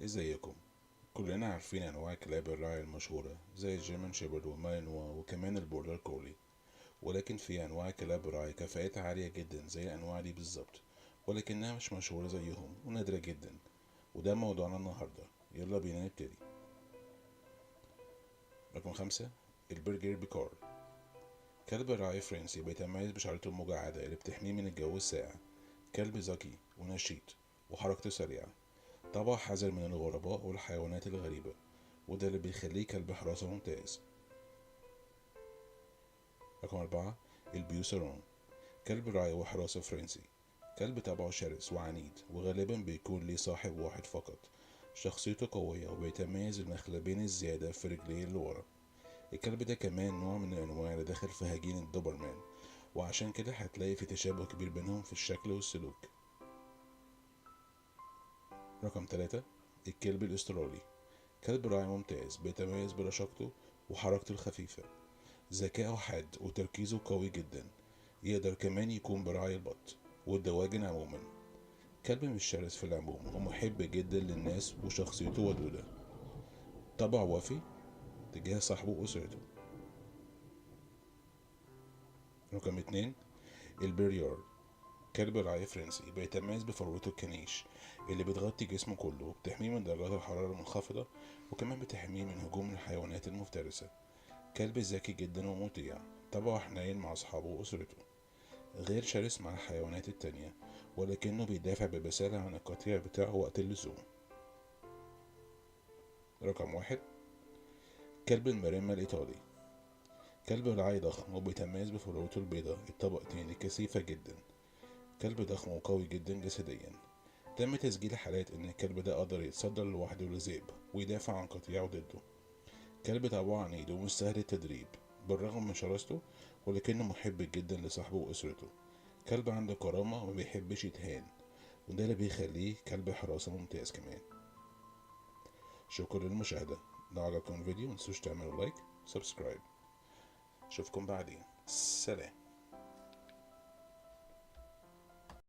ازيكم؟ كلنا عارفين انواع كلاب الرعاية المشهورة زي الجيرمان شيبرد والمالينوا وكمان البوردر كولي. ولكن في انواع كلاب رعاية كفاءتها عالية جدا زي الانواع دي بالظبط، ولكنها مش مشهورة زيهم ونادرة جدا. وده موضوعنا النهاردة. يلا بينا نبتدي. رقم 5، البرجر بيكار. كلب رعاية فرنسي بيتميز بشعرته المجعدة اللي بتحميه من الجو الساقع. كلب ذكي ونشيط وحركته سريعة. طبعه حذر من الغرباء والحيوانات الغريبة، وده اللي بيخليه كلب حراسة ممتاز. رقم 4، البيوسرون. كلب رعاية وحراسة فرنسي. كلب طبعه شرس وعنيد وغالبا بيكون ليه صاحب واحد فقط. شخصيته قوية وبيتميز بالمخلبين الزيادة في رجليه اللي ورا. الكلب ده كمان نوع من الأنواع اللي داخل في هجين الدوبرمان، وعشان كده هتلاقي في تشابه كبير بينهم في الشكل والسلوك. رقم 3، الكلب الأسترالي. كلب راعي ممتاز بيتميز برشاقته وحركته الخفيفة. ذكاؤه حاد وتركيزه قوي جدا. يقدر كمان يكون برعاية البط والدواجن عموما. كلب مش شرس في العموم ومحب جدا للناس وشخصيته ودودة. طبع وفي تجاه صاحبه وأسرته. رقم 2، البريار. كلب رعاية فرنسي بيتميز بفروته الكنيش اللي بتغطي جسمه كله وبتحميه من درجات الحرارة المنخفضة، وكمان بتحميه من هجوم الحيوانات المفترسة. كلب ذكي جدا ومطيع. طبعه حنين مع أصحابه وأسرته. غير شرس مع الحيوانات التانية، ولكنه بيدافع ببسالة عن القطيع بتاعه وقت اللزوم. رقم 1، كلب المريما الإيطالي. كلب رعاية ضخم وبيتميز بفروته البيضاء الطبقتين الكثيفة جدا. كلب ضخم وقوي جدا جسديا. تم تسجيل حالات إن الكلب ده قدر يتصدر لوحده لذئب ويدافع عن قطيعه ضده. كلب طبعه عنيد ومش سهل التدريب بالرغم من شراسته، ولكنه محب جدا لصاحبه وأسرته. كلب عنده كرامة وما بيحبش يتهان، وده اللي بيخليه كلب حراسة ممتاز كمان. شكرا للمشاهدة. لو عجبكم الفيديو متنسوش تعملوا لايك سبسكرايب. اشوفكم بعدين. سلام.